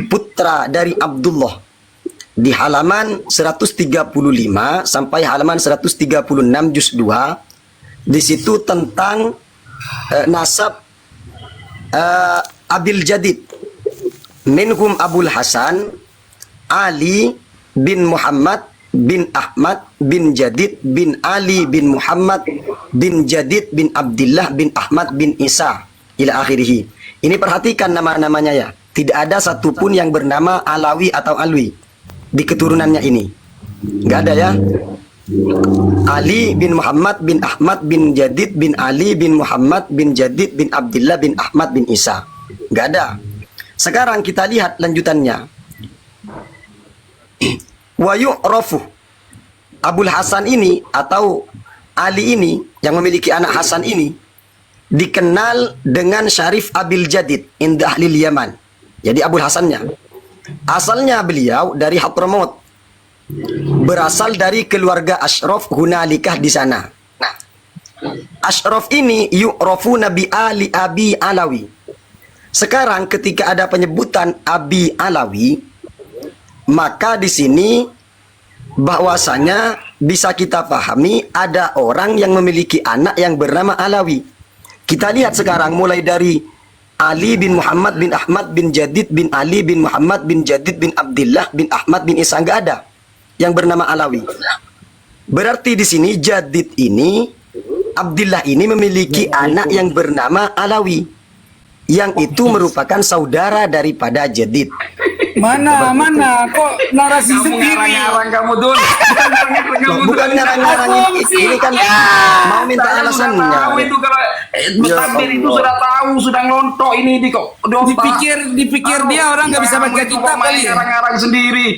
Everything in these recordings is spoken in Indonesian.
putra dari Abdullah di halaman 135 sampai halaman 136 juz 2. Di situ tentang nasab Abil Jadid. Minhum Abul Hasan Ali bin Muhammad bin Ahmad bin Jadid bin Ali bin Muhammad bin Jadid bin Abdullah bin Ahmad bin Isa ila akhirih. Ini perhatikan nama-namanya ya. Tidak ada satupun yang bernama Alawi atau Alwi di keturunannya ini. Nggak ada ya. Ali bin Muhammad bin Ahmad bin Jadid bin Ali bin Muhammad bin Jadid bin Abdullah bin Ahmad bin Isa. Nggak ada. Sekarang kita lihat lanjutannya. Wa yu'rafu. Abul Hasan ini atau Ali ini yang memiliki anak Hasan ini dikenal dengan Syarif Abil Jadid inda ahlil Yaman. Jadi Abul Hasannya. Asalnya beliau dari Hadramaut. Berasal dari keluarga Ashraf hunalikah di sana. Nah, Ashraf ini yu'rafu Nabi Ali Abi Alawi. Sekarang ketika ada penyebutan Abi Alawi, maka di sini bahwasanya bisa kita pahami ada orang yang memiliki anak yang bernama Alawi. Kita lihat sekarang mulai dari Ali bin Muhammad bin Ahmad bin Jadid bin Ali bin Muhammad bin Jadid bin Abdullah bin Ahmad bin Isa, nggak ada yang bernama Alawi. Berarti di sini Jadid ini, Abdullah ini memiliki anak yang bernama Alawi, yang itu merupakan saudara daripada Jadid. Mana kok narasi sendiri? Ngarang-ngarang kamu Dun. Bukan ngarang-ngarang, ini kan mau minta alasannya. Tahu itu kalau takdir itu sudah tahu, sudah ngelontok ini di kok. Dipikir dia orang nggak bisa baca kitab kali. Ngarang-ngarang sendiri.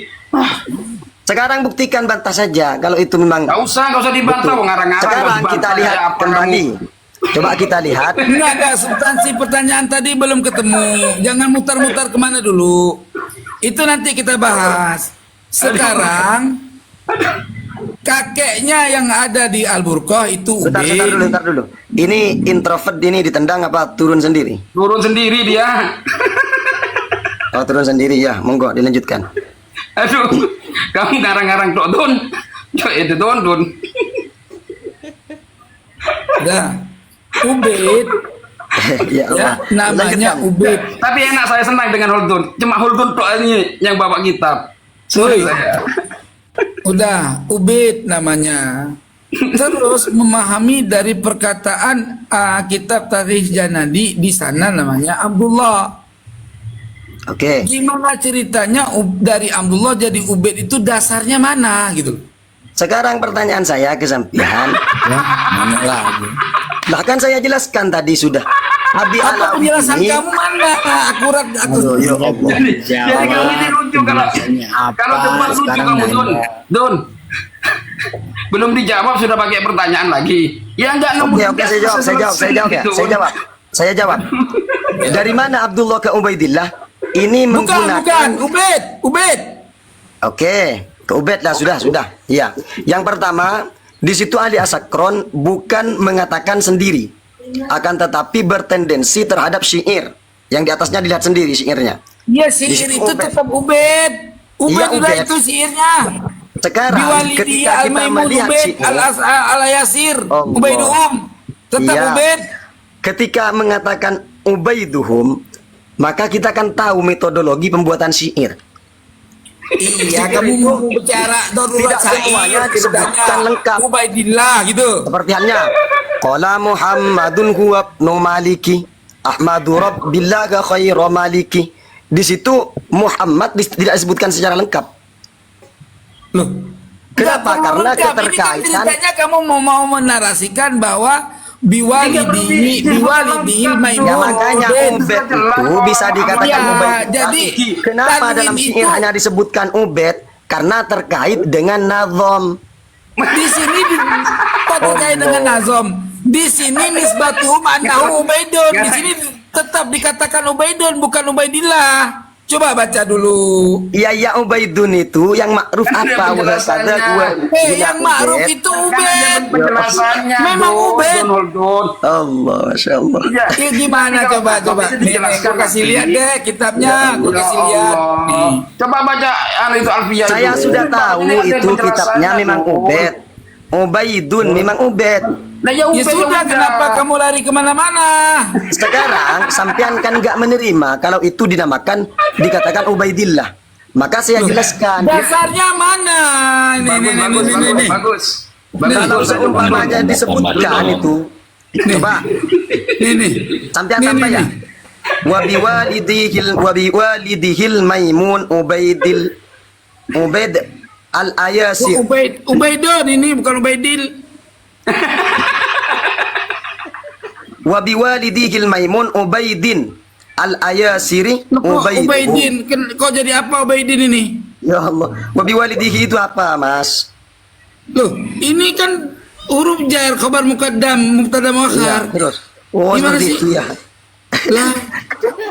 Sekarang buktikan, bantah saja kalau itu memang. Gak usah dibantah, ngarang-ngarang. Sekarang kita lihat kembali. Coba kita lihat. Enggak ada substansi pertanyaan tadi belum ketemu. Jangan mutar-mutar kemana dulu. Itu nanti kita bahas. Sekarang kakeknya yang ada di Al-Burqah itu Bentar dulu. Ini introvert ini ditendang apa turun sendiri? Turun sendiri dia. Oh, turun sendiri ya. Monggo dilanjutkan. Aduh, kamu ngarang-ngarang tok Dun. Itu Dun. Udah. Ubed. Ya Allah. Namanya Lanjutkan. Ubed. Tapi enak, saya senang dengan Huldun. Cuma Huldun tok ini yang bawa kitab. Sorry. Udah, Ubed namanya. Terus memahami dari perkataan kitab Tarikh Janadi di sana namanya Abdullah. Oke. Gimana ceritanya dari Abdullah jadi Ubed itu dasarnya mana gitu? Sekarang pertanyaan saya ke sampean. Ya, mana lagi? Bahkan saya jelaskan tadi sudah. Abi Apa Alawi penjelasan ini. kamu mana? Akurat aku. Oh, ya Allah. Jadi kamu ini lucu kalau cepat lucu kamu Dun. Belum dijawab sudah pakai pertanyaan lagi. Ya enggak nemu. Oke, saya jawab. Dari mana Abdullah ke Ubaidillah? Ini menggunakan. Bukan, Ubed. Oke, ke Ubed lah sudah. Iya. Yang pertama, di situ ahli asakron bukan mengatakan sendiri, akan tetapi bertendensi terhadap syair. Yang di atasnya dilihat sendiri syairnya. Iya, syair itu tetap Ubed. Ubed Iya, udah Ubed. itu syairnya. Sekarang ketika kita melihat Ubed syair, al-Yasir, Allah. Ubaiduhum, tetap Iya. Ubed. Ketika mengatakan Ubaiduhum, maka kita akan tahu metodologi pembuatan syair. Iya, kamu mau bicara darurat Tidak semuanya syair, disebutkan lengkap. Ubaidillah gitu. Seperti halnya qala Muhammadun huwa ibnu Maliki Ahmadu Rabbillah khairu Maliki. Di situ Muhammad tidak disebutkan secara lengkap. Loh, Kenapa? Karena Ini kan keterkaitan. ceritanya kamu mau menarasikan bahwa biwalidihi maimun. Ya makanya Ubed itu bisa dikatakan Ya, Ubed. jadi Kenapa dalam tanwin syair itu- hanya disebutkan Ubed? Karena terkait dengan nazom. Di sini kok terkait dengan nazom. Di sini nisbatuhum annahu Ubaidun. Di sini tetap dikatakan Ubaidun bukan Ubaidillah. Coba baca dulu. Ya Ubaidun itu yang ma'ruf apa? Udah penjelasannya. sadar gua. Yang ma'ruf itu Ubed. Penjelasannya. Memang Ubed. Allah, Masya Allah. Ya. Ya gimana coba. Nih, gua kasih lihat deh kitabnya, gua kasih lihat. Nih. Coba baca itu Alfiyah. Saya itu. sudah tahu Ini ada itu kitabnya penjelasannya, memang Dun. Ubed. Ubaidun memang Ubed. Nah, ya, Ya sudah, kenapa kamu lari kemana-mana? Sekarang sampean kan nggak menerima kalau itu dinamakan dikatakan Ubaidillah. Maka saya jelaskan. Dasarnya mana? Nih. Bagus. Kalau seumpamanya disebutkan itu, coba Nih. sampai ya. Wabiwalidihil maimun Ubaid al-Ayasir. Ubaidon ini bukan Ubaidil. Wabiwalidihil maimun Ubaidin al-Ayasiri Ubaidin. Kok jadi apa Ubaidin ini? Ya Allah. Wabiwalidihi itu apa, Mas? Loh, ini kan huruf jar, khabar muqaddam, mubtada Ya, muakhar. terus. Oh, Gimana seperti sih? itu ya. Lah,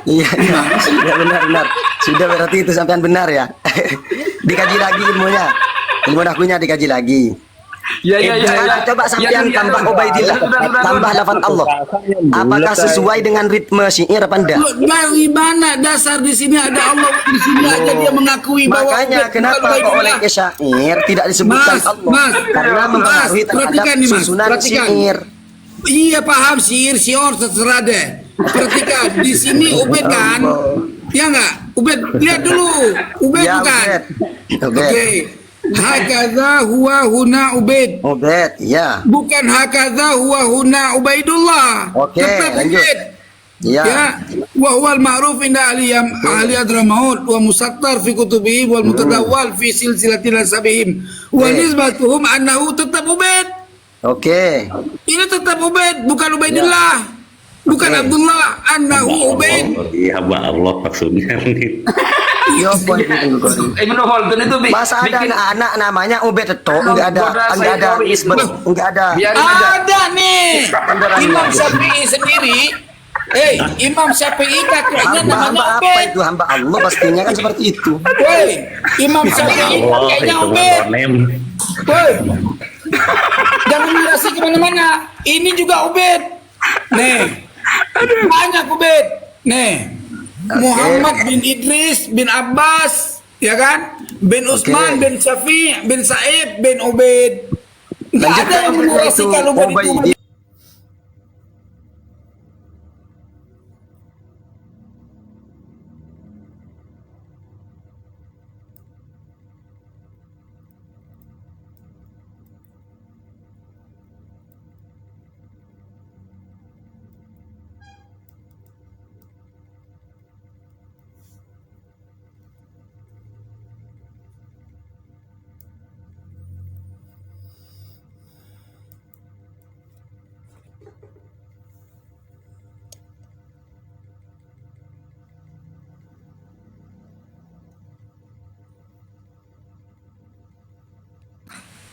Iya, ya, benar. Sudah berarti itu sampean benar ya. Dikaji lagi ilmunya. Ilmu nahwunya dikaji lagi. Ya. Sekarang coba sampean tambah Ubaidillah, tambah lafaz Allah. Apakah sesuai dengan ritme syair apa enggak? loh, dari mana dasar di sini ada Allah, di sini aja dia mengakui bahwa Makanya Ubed kenapa bukan kok oleh Ubaidillah. syair tidak disebutkan Mas, Allah? Mas, Karena mempengaruhi Mas, perhatikan terhadap nih, Mas, susunan perhatikan. syair. Iya paham syair terserah deh. Perhatikan di sini Ubed kan? Ya enggak? Ubed lihat dulu. Ubed Ya, bukan? Ubed. Oke. Hakadha huwa huna Ubed. Ubed, ya. Bukan hakadha huwa huna Ubaidullah. Oke, Tetap lanjut. Ubed. Ya. Ya, wa huwal ma'ruf inda ahli Hadramaut wa musattar fi kutubihim wal mutadawwal fi silsilatil sabihim wa Oke. nisbatuhum annahu tetap Ubed. Oke. Ini tetap Ubed, bukan Ubaidillah. Bukan Oke. Abdullah, annahu Ubed. Iya, hamba Allah maksudnya nih. Yo, poin itu. Ibnu Khaldun itu Masa ada bikin anak namanya Ubed itu enggak ada isbat, enggak ada. biarin aja. Ada nih. Imam Syafi'i sendiri. Imam Syafi'i kakeknya namanya Hamba apa Ubed. itu? Hamba Allah pastinya kan seperti itu. Woi, Imam Syafi'i Allah kakeknya itu Ubed. name. Woi, jangan mirasi kemana-mana. Ini juga Ubed. Nih, banyak Ubed. Nih, Muhammad bin Idris bin Abbas, ya kan? Bin Utsman bin Syafi' bin Sa'ib bin Ubed. Nggak ada yang menarasikan Ubed itu. Ubaidillah.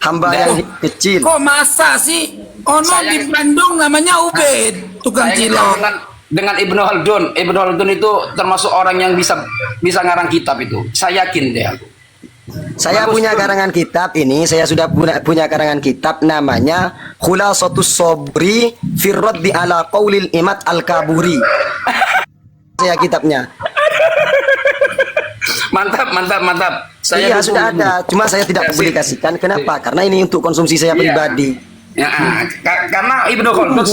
Hamba yang kecil. Kok masa sih? Ono Saya- di Bandung namanya Ubed, tukang Saya cilok. dengan Ibnu Khaldun. Ibnu Khaldun itu termasuk orang yang bisa ngarang kitab itu. Saya yakin dia. Saya punya karangan kitab ini, saya sudah punya karangan kitab namanya Khulasatus Sabri fi Raddi ala Qaulil Imad Al-Kaburi. Saya kitabnya. Mantap. Iya dukung. sudah ada, cuma saya tidak Ya, sip. publikasikan. Kenapa? Karena ini untuk konsumsi saya Iya. pribadi. Ya, karena Ibnu Khaldun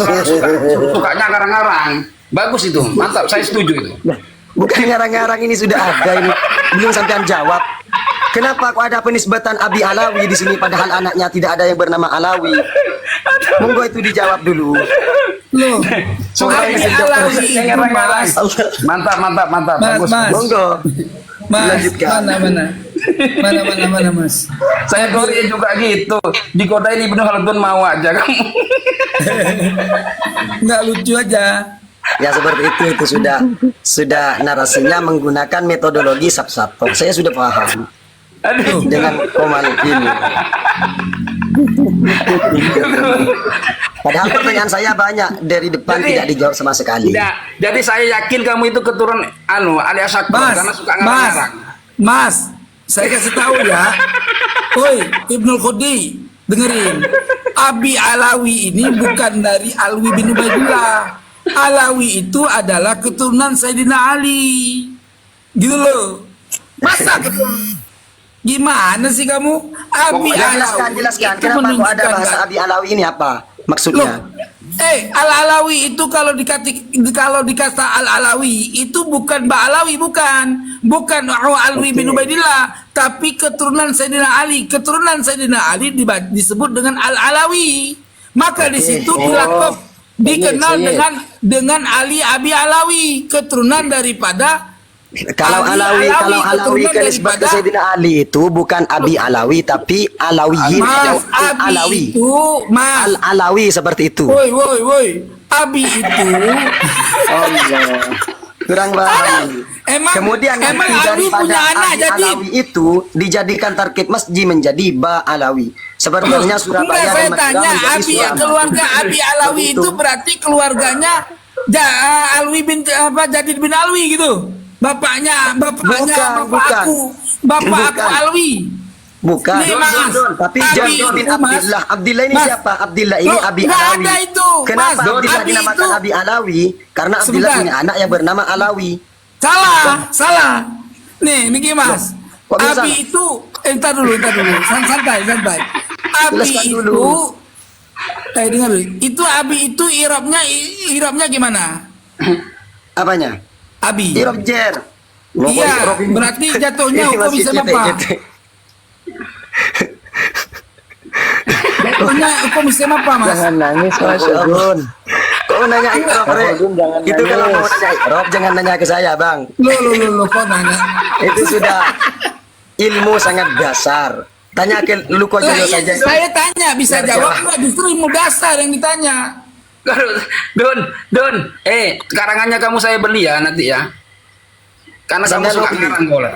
sukanya ngarang-ngarang. Bagus itu, mantap. Saya setuju itu. Nah, bukan ngarang-ngarang, ini sudah ada ini. Belum sampean jawab. Kenapa kok ada penisbatan Abi Alawi di sini padahal anaknya tidak ada yang bernama Alawi? Monggo itu dijawab dulu. Loh, Soalnya Abi ini sedap Alawi terus. itu, Mas. Mantap. Mas, Bagus. Mas. Monggo. Mas, Lanjutkan. mana, Mas. Saya Gloria juga gitu. Dikodain Ibnu Khaldun mau aja kamu. Nggak lucu aja. Ya seperti itu sudah narasinya menggunakan metodologi sab-sab. Saya sudah paham Aduh. dengan koman ini. Padahal pertanyaan saya banyak dari depan Jadi- tidak dijawab sama sekali. Tidak. Jadi saya yakin kamu itu keturunan alias Akbar Mas, karena suka Mas, ngarang-ngarang. Mas, saya kasih tahu ya. Woi, Ibnul Khudi, dengerin. Abi Alawi ini bukan dari Alwi bin Ubaidillah. Alawi itu adalah keturunan Sayyidina Ali. Gitu loh. Masa keturunan? Gimana sih kamu? Abi Jelaskan, Alawi jelaskan. itu Kenapa kok ada menunjukkan bahasa Abi Alawi ini apa? Maksudnya? Al-Alawi itu kalau dikata Al-Alawi itu bukan Ba'alawi, bukan Alwi bin Ubaidillah, tapi keturunan Sayyidina Ali. Keturunan Sayyidina Ali disebut dengan Al-Alawi. Maka di situ dilakop dikenal dengan Ali Abi Alawi, keturunan daripada Kalau Alawi keturunan kan disebut daripada Sayyidina Ali itu bukan Abi Alawi tapi Alawiyin. Mas, Abi Alawi. itu Mas. Al-Alawi seperti itu. Woi. Abi itu Allah. Kurang paham. Kemudian emang nanti Abi daripada punya anak Abi jadi Alawi itu dijadikan tarkib masjid menjadi Ba Alawi. Sebenarnya Surabaya enggak, saya dan Madura tanya menjadi Abi Surabaya. keluarga Abi Alawi itu berarti keluarganya Alwi bin Jadid bin Alwi gitu. Bapaknya Bukan. bapak aku Alwi. Bukan. Nih, Mas. Tapi Abi Jadid bin itu, Mas. Abdillah. Abdillah ini Mas. siapa? Abdillah ini Loh, Abi nggak Alawi. ada itu, Kenapa Mas. Abdillah Abi dinamakan itu- Abi Alawi? Karena Abdillah Sebentar. punya anak yang bernama Alawi. Salah. Nih Mas. Kok bisa? Abi itu entar dulu. Santai. Abi Jelaskan itu dulu. dengar dulu. Itu Abi itu irobnya gimana? Apanya? Abi. Irob Jer. Loh, kok Iya, Irob ini? berarti jatuhnya Ini hukum masih bisa cetek, apa? cetek. Jatuhnya hukum Islam apa, Mas? Jangan nangis, Mas Gun. Kok nanya Irob, Re? Gun, jangan Itu nangis. kalau mau nanya Irob, jangan nanya ke saya, Bang. Lo kok nanya? Itu sudah ilmu sangat dasar. Tanya ke lu kok Lah, jauh iya, saja. saya tanya bisa Biar jawab jawab. nggak? Justru ilmu dasar yang ditanya. Don, karangannya kamu saya beli ya nanti ya. Karena kamu Sampai suka lo beli. ngarang bola.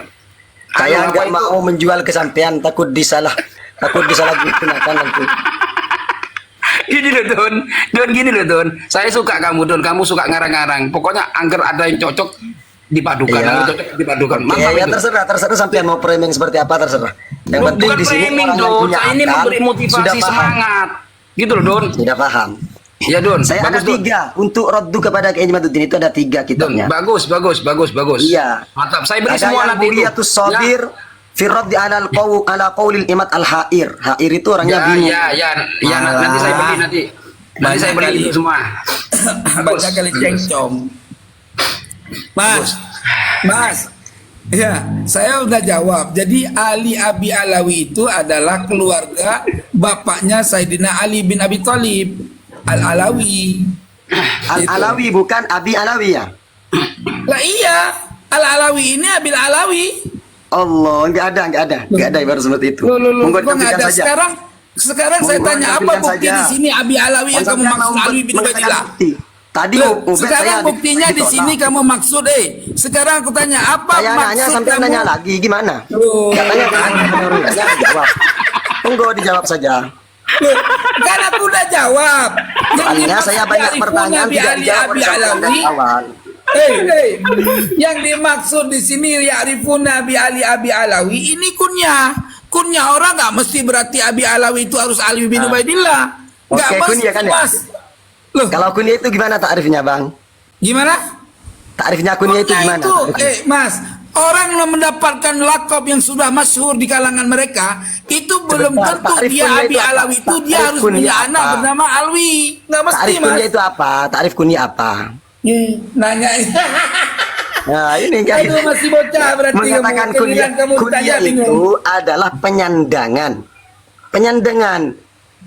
Saya Anu, apa nggak itu? mau menjual kesampean, takut disalahgunakan nanti. Gini loh Don. Saya suka kamu Don, kamu suka ngarang-ngarang. Pokoknya angker ada yang cocok dipadukan, Iya. yang cocok dipadukan. Ya, Mantap ya itu. terserah sampean mau framing seperti apa terserah. Yang penting Bukan di sini framing orang yang Don, punya saya ini akal memberi sudah motivasi paham. semangat. Gitu loh Don. Sudah paham. Ya Don, Saya ada bagus Don. 3 untuk raddu kepada Kiai Imaduddin itu ada 3 Don, kitabnya. bagus. Iya. Mantap, saya beli Ada semua yang nanti itu. Buliyatus Sabir fi raddi ala qaulil Imad al-Hair. Hair itu orangnya bingung. Ya, nanti saya beli nanti. Nanti saya beli itu semua. Bagus. Banyak kali cengcom. Mas. Ya, saya udah jawab. Jadi Ali Abi Alawi itu adalah keluarga bapaknya Sayyidina Ali bin Abi Thalib Al-Alawi. Al-Alawi bukan Abi Alawi ya? Lah iya, Al-Alawi ini Abil Alawi. Allah, enggak ada baru seperti itu. Loh, Monggo kok nggak tampilkan ada? saja. Sekarang saya Monggo tanya apa tampilkan bukti saja. di sini Abi Alawi yang kamu Sampean maksud mau Ali bin mengatakan Ubaidillah? bukti. Tadi Loh, Ubed sekarang saya buktinya di ditolak. sini kamu maksud sekarang aku tanya apa Saya maksud nanya sampai kamu? nanya lagi gimana? Loh. Katanya dijawab. Monggo dijawab saja. Loh, kan aku udah jawab. Yang Soalnya dimaksud saya banyak Arifun pertanyaan Abi tidak Ali dijawab Abi oleh sampean Alawi. dari awal. Yang dimaksud di sini Arifun Abi Ali Abi Alawi ini kunyah. Kunyah orang nggak mesti berarti Abi Alawi itu harus Ali bin Ubaidillah. Nggak Oke, mesti, kunyah kan ya? Mas. Loh, Kalau kunyah itu gimana takrifnya, Bang? gimana? Takrifnya kunyah itu Kunyah gimana? itu, takrifnya? Mas, orang yang mendapatkan lakop yang sudah masyhur di kalangan mereka itu belum Sebentar, tentu takrif dia kunyah Abi itu apa? Alawi itu dia Takrif harus kunyah punya apa? anak bernama Alwi. Nggak mesti, Takrif Mas. kunyah itu apa? Takrif kunyah apa? Nanya. Nah, ini kan Aduh, masih bocah berarti mengatakan kamu. kunyah, Giliran kamu kunyah tanya itu bingung. adalah penyandangan. Penyandangan.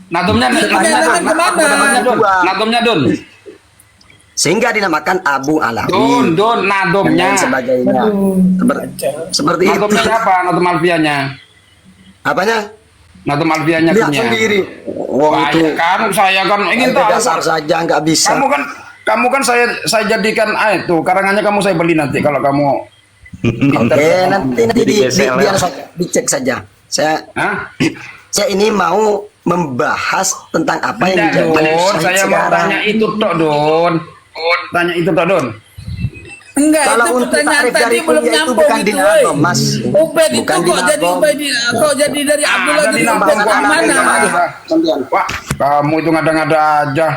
Nadumnya kemana? Nadumnya Don. Sehingga dinamakan Abu Alawi. Don, dan nadumnya. lain sebagainya. Seperti itu. Nadumnya apa? Nadum alfianya. Apanya? Nadum alfianya Lihat punya. sendiri. Wong Wah, itu ya kan saya kan ingin itu tahu. dasar saja nggak bisa. Kamu kan saya jadikan itu karangannya kamu saya beli nanti kalau kamu. Oke, nanti Jadi geser biar lah. saja dicek saja. Saya Hah? saya ini mau membahas tentang apa yang Tidak, menjadi Don. syahid Saya mau sekarang. tanya itu tok, Don. Tanya itu tok, Don. Enggak, Kalau itu untuk pertanyaan takrif tadi dari belum kuliah itu nyambung bukan itu, dinagom, Mas. Ubed itu Bukan kok jadi dinagom. kok jadi dari Abdullah Ada jadi dinagom Ubed kok, dari mana? Gantian. Wah, kamu itu ngada-ngada aja.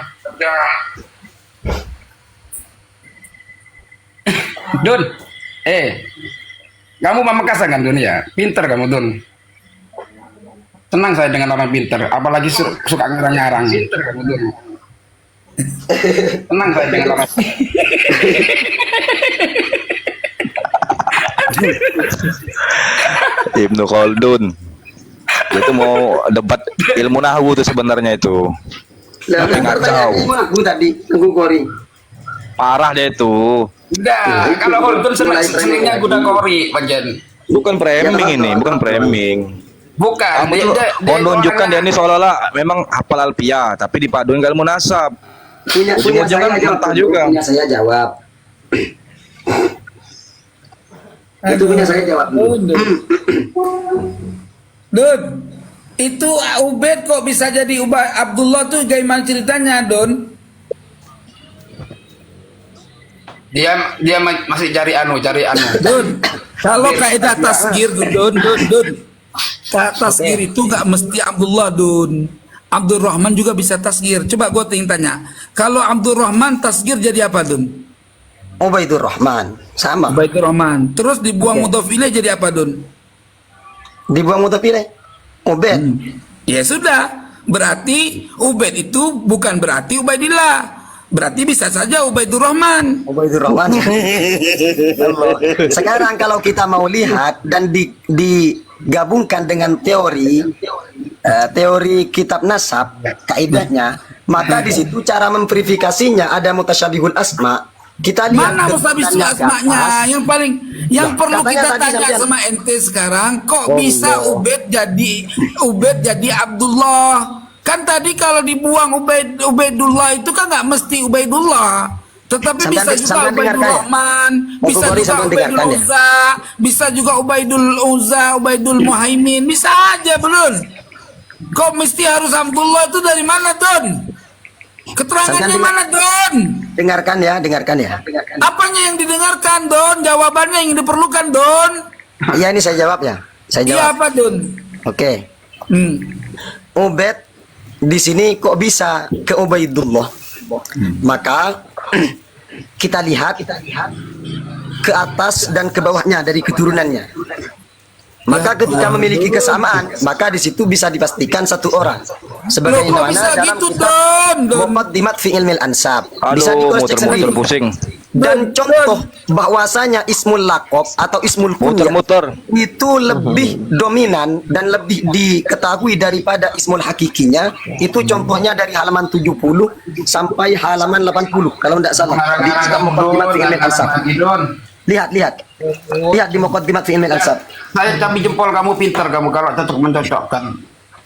Don, kamu pamekasan kan, Don ya? Pinter kamu, Don. Senang saya dengan orang pinter, apalagi suka ngarang-ngarang. Pinter kamu, Don. Senang saya dengan orang. Ibnu Khaldun. Itu mau debat ilmu nahwu tuh sebenarnya itu. Lah, Tapi ngacau. aku tadi tunggu Kori. Parah dia itu. Enggak, kalau Holton senangnya kuda kori, bagian. Bukan framing ini, bukan framing. Bukan, Kamu tuh mau menunjukkan dia ini seolah-olah memang hafal alfiah, tapi dipaduin ilmu nasab. Punya Ujung-ujungnya saya jawab. mentah juga. Punya saya jawab. Itu punya saya jawab. Don, itu Ubed kok bisa jadi Abdullah tuh gimana ceritanya, Don? Dia masih cari anu. Don, kalau kaidah tasgir tuh, Don. Tasgir itu nggak mesti Abdullah, Don. Abdurrahman juga bisa tasgir. Coba gue tanya, kalau Abdurrahman tasgir jadi apa, Don? Ubaidur Rahman, sama. Ubaidur-Rahman. Terus dibuang mudhof ilaih jadi apa, Don? Dibuang mudhof ilaih. Ubed. Ya sudah, berarti Ubed itu bukan berarti Ubaidillah. Berarti bisa saja Ubaidur Rahman. Ubaidur Rahman. Sekarang kalau kita mau lihat dan digabungkan dengan teori kitab nasab, kaidahnya, maka di situ cara memverifikasinya ada mutasyabihul asma. Kita lihat Mana mustabisul asma'nya? Yang perlu katanya kita tadi tanya sampean. sama ente sekarang, kok bisa Ubed jadi Abdullah? Kan tadi kalau dibuang Ubaidullah itu kan nggak mesti Ubaidullah. Tetapi Sampean- bisa juga sampean Ubaidul dengarkan ya? Rahman, Mau bisa Bukhari juga sampean Ubaidul dengarkan ya? Uzza, bisa juga Ubaidul Uzza, Ubaidul Muhaimin, bisa aja, belum? Kok mesti harus Abdullah itu dari mana, Don? Keterangannya Sampean mana, Don? dengarkan ya. Apanya yang didengarkan, Don? Jawabannya yang diperlukan, Don. Iya, ini saya jawab ya. Saya Iya jawab. apa, Don? Oke. Hmm. Ubed di sini kok bisa ke Ubaidullah? Maka kita lihat ke atas dan ke bawahnya dari keturunannya. Maka ketika memiliki kesamaan, maka di situ bisa dipastikan satu orang. Loh, Sebagaimana kok bisa dalam gitu, kitab Don? Muqaddimat fi Ilmil Ansab. Bisa Aduh, dicek muter-muter sendiri. pusing. Dan contoh bahwasanya ismul laqab atau ismul kunyah Muter-muter. itu lebih dominan dan lebih diketahui daripada ismul hakikinya, itu contohnya dari halaman 70 sampai halaman 80 kalau tidak salah di kitab Muqaddimat fi Ilmil Ansab. Lihat di Muqaddimat fi Ilmil Ansab. Saya cabi jempol kamu pinter kamu kalau cocok mencocokkan.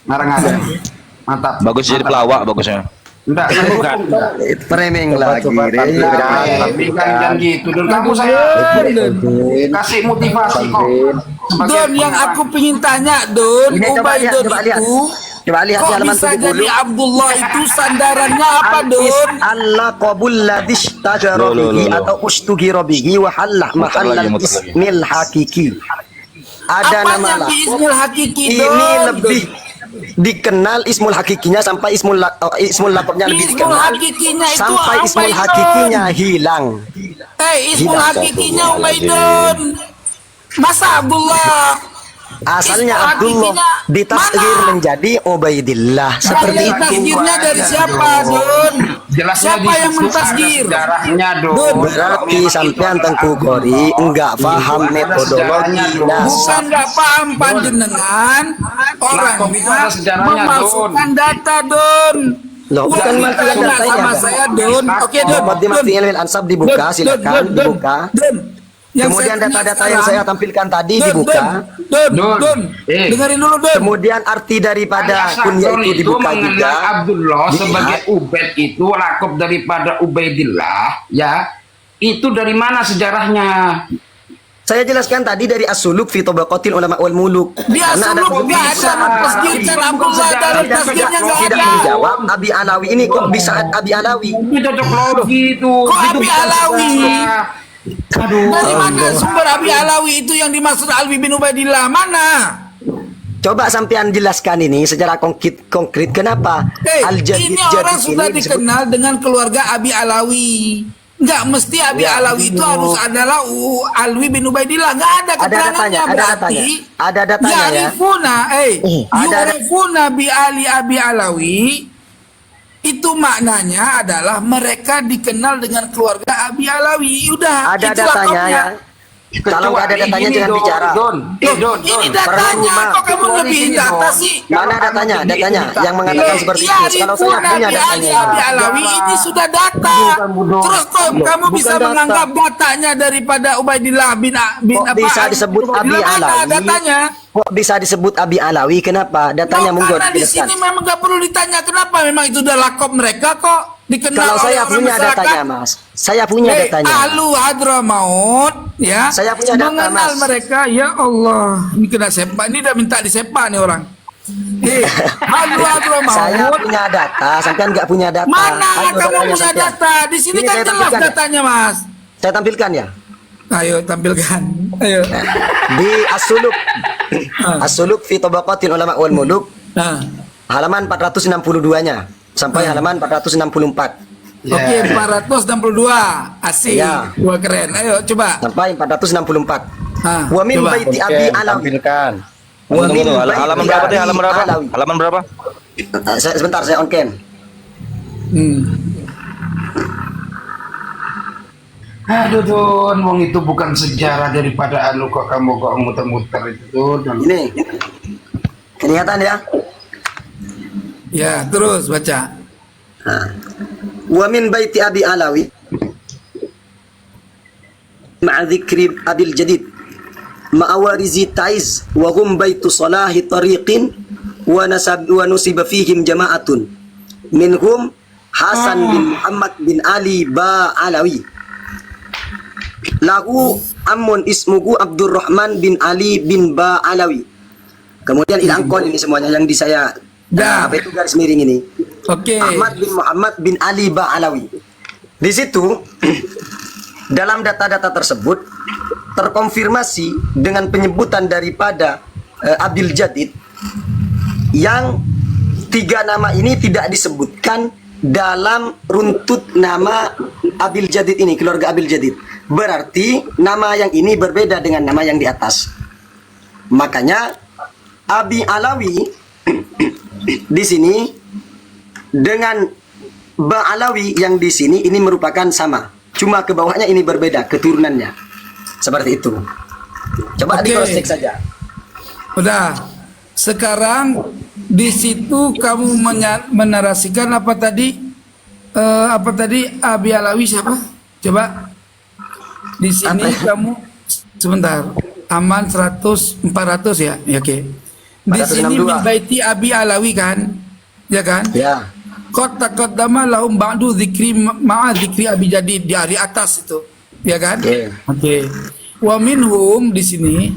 Ngarang-ngarang. Mantap. Bagus jadi pelawak bagusnya. Enggak, saya bukan. Framing lagi. Tapi kan jangan gitu. Don, kamu saya kasih motivasi kok. Sebagai Don, yang aku pengen tanya, Don, Ini coba lihat, Ubaidun coba lihat. itu Coba lihat di kok halaman bisa 70. jadi Abdullah itu sandarannya apa, Don? Al-laqabul ladzi istajara bihi atau ustughira bihi wa hallah mahallal muter lagi. ismil hakiki. Ada nama Apanya laqab. di Ismul Hakiki, Ini Don? lebih dikenal ismul hakikinya sampai ismul laqabnya lebih Ismul dikenal Hakikinya itu sampai apa, ismul Don? hakikinya hilang. Ismul Tidak. Hakikinya Ubaidun. Masa Abdullah? Asalnya Ismul Abdullah hakikinya ditasghir mana? menjadi Ubaidillah Dari seperti itu. tasgirnya dari siapa, Don? jelasnya Siapa di yang situ ada mentasgir? sejarahnya, Don. Don. Berarti sampean Tengku Gori enggak paham metodologi Bukan nasab. nggak paham panjenengan Lakom itu ada orangnya sejarahnya, memasukkan data, Don. Loh, Wah, bukan ini masukkan tanya datanya, sama Don. saya, Don. Oke, Don. Muqaddimat fi Ilmil Ansab dibuka, silakan dibuka. Don. Yang Kemudian saya tanya data-data yang sekarang, saya tampilkan tadi Don, dibuka. Don, Don. Don. Dengerin dulu, Don. Kemudian arti daripada kunyah itu dibuka mengenal juga. Abdullah Dilihat. sebagai Ubed itu lakob daripada Ubaidillah, ya. Itu dari mana sejarahnya? Saya jelaskan tadi dari as-suluk fi tabaqatil ulama wal muluk. Dia Karena suluk nggak ada mempersegikan Abdullah dalam tasbihnya nggak tidak ada. menjawab Abi Alawi ini kok bisa Abi Alawi. Itu cocok logi itu. Kok Abi Alawi? Aduh. Dari mana sumber Abi Alawi itu yang dimaksud Alwi bin Ubaidillah? Mana? Coba sampean jelaskan ini secara konkret kenapa Al-Jadid Ini orang sudah dikenal dengan keluarga Abi Alawi. Nggak mesti Abi Alawi itu harus adalah Alwi bin Ubaidillah. Nggak ada keterangannya. Ada datanya ya. Yarifuna, Yarifuna bi Ali Abi Alawi. Itu maknanya adalah mereka dikenal dengan keluarga Abi Alawi. Udah, Ada itu datanya lengkapnya. ya. Kalau nggak ada datanya Gini, jangan bicara. Don. Ini datanya, kok kamu lebihin data sih? Mana datanya? Datanya yang mengatakan seperti itu. Kalau saya punya datanya. Abi Alawi ini sudah data. Terus kok kamu bisa data. menganggap datanya daripada Ubaidillah bin Kok bisa disebut Abi Alawi? Datanya. Kok bisa disebut Abi Alawi? Kenapa? Datanya monggo Karena di dijelaskan. sini memang gak perlu ditanya kenapa, memang itu udah lakop mereka kok. Dikenal Kalau saya oleh punya masyarakat. datanya, Mas. Saya punya datanya. Ahlu Hadramaut, ya. Saya punya data, mengenal Mas. mereka, ya Allah. Ini kena sepa, ini udah minta disepa nih orang. Ahlu Hadramaut. Saya punya data, sampean nggak punya data. Mana Ayo, kamu datanya punya sampean. data? Di sini Ini kan saya jelas tampilkan ya? datanya, Mas. Saya tampilkan ya. Ayo tampilkan. Ayo. Di As-Suluk. As-Suluk fi tabaqatil ulama wal muluk. Nah. Halaman 462-nya sampai halaman 464. Oke, 462. Asik. Ya. Wah, keren. Ayo coba. Sampai 464. Wa min coba. baiti Abi Alawi. Tampilkan. Wa min Tunggu, baiti halaman berapa tadi? Halaman berapa? Alawi. Halaman berapa? Sebentar saya on cam. Aduh Don, wong itu bukan sejarah daripada anu kok kamu kok muter-muter itu Don. Ini. Kelihatan ya? Ya, terus baca. Wa min baiti Abi Alawi ma'a dzikri Abil Jadid ma'a warizi Taiz wa hum baitu salahi tariqin wa nasab wa nusiba fihim jama'atun minhum Hasan bin Muhammad bin Ali Ba Alawi lahu amun ismuhu Abdurrahman bin Ali bin Ba Alawi. Kemudian ilangkon ini semuanya yang di saya apa itu garis miring ini. Oke. Ahmad bin Muhammad bin Ali Ba Alawi. Di situ dalam data-data tersebut terkonfirmasi dengan penyebutan daripada Abil Jadid yang 3 nama ini tidak disebutkan dalam runtut nama Abil Jadid ini, keluarga Abil Jadid. Berarti nama yang ini berbeda dengan nama yang di atas. Makanya Abi Alawi di sini dengan Ba Alawi yang di sini ini merupakan sama. Cuma ke bawahnya ini berbeda keturunannya. Seperti itu. Coba di cross check saja. Udah. Sekarang di situ kamu menarasikan apa tadi? Apa tadi Abi Alawi siapa? Coba. Di sini kamu sebentar. Aman 100 400 ya. Ya, oke. Di sini min baiti Abi Alawi kan? Ya kan? Ya. Qad taqaddama lahum ba'du dzikri ma'a dzikri Abi Jadid di atas itu. Ya kan? Oke. Wa minhum di sini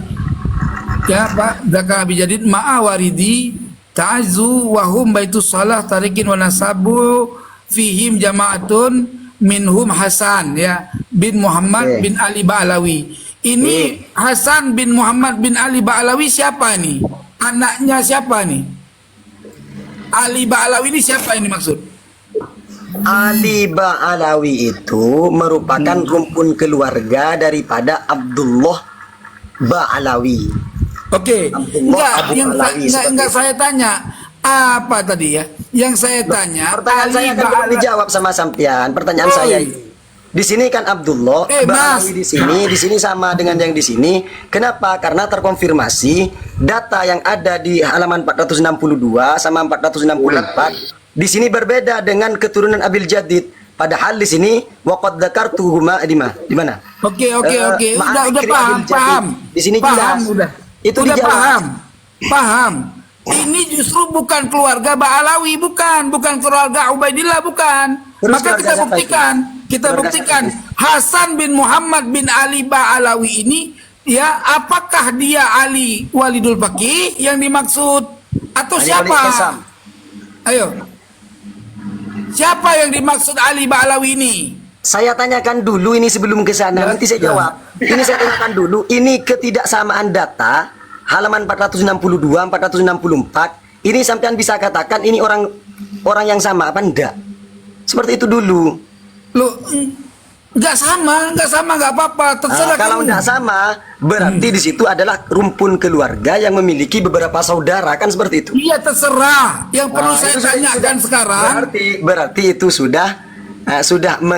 ya Pak Zakar Abi Jadid ma'a waridi ta'azzu wa hum baitus salah tarikin wa nasabu fihim jama'atun minhum Hasan ya bin Muhammad bin Ali Ba'alawi. Ini Hasan bin Muhammad bin Ali Ba'alawi siapa nih? Anaknya siapa nih? Ali Ba'alawi ini siapa ini maksud? Ali Ba'alawi itu merupakan rumpun keluarga daripada Abdullah Ba'alawi. Oke. Enggak saya tanya apa tadi ya? Yang saya tanya Pertanyaan saya kan belum dijawab sama sampean. Pertanyaan saya ini. Di sini kan Abdullah Ba'alawi di sini sama dengan yang di sini. Kenapa? Karena terkonfirmasi data yang ada di halaman 462 sama 464 di sini berbeda dengan keturunan Abil Jadid. Padahal di sini waqad dzakartuhuma di mana? Oke. Udah paham. Di sini paham jelas. udah. Itu udah dijawab. paham. Ini justru bukan keluarga Ba'alawi, bukan keluarga Ubaidillah, bukan. Terus Maka keluarga siapa kita buktikan Keluarga Hasan bin Muhammad bin Ali Ba'alawi ini Ya, apakah dia Ali Walidul Faqih yang dimaksud atau Ali siapa? Walid Kasam. Ayo. Siapa yang dimaksud Ali Ba'alawi ini? Saya tanyakan dulu ini sebelum ke sana, nanti saya jawab. Ini saya tanyakan dulu, ini ketidaksamaan data halaman 462, 464. Ini sampean bisa katakan ini orang yang sama apa enggak? Seperti itu dulu. Loh, nggak sama, nggak apa-apa. Terserah Kalau kamu. enggak sama, berarti di situ adalah rumpun keluarga yang memiliki beberapa saudara, kan seperti itu. Iya, terserah. Yang perlu Nah, saya itu sudah- tanyakan sekarang. Berarti itu sudah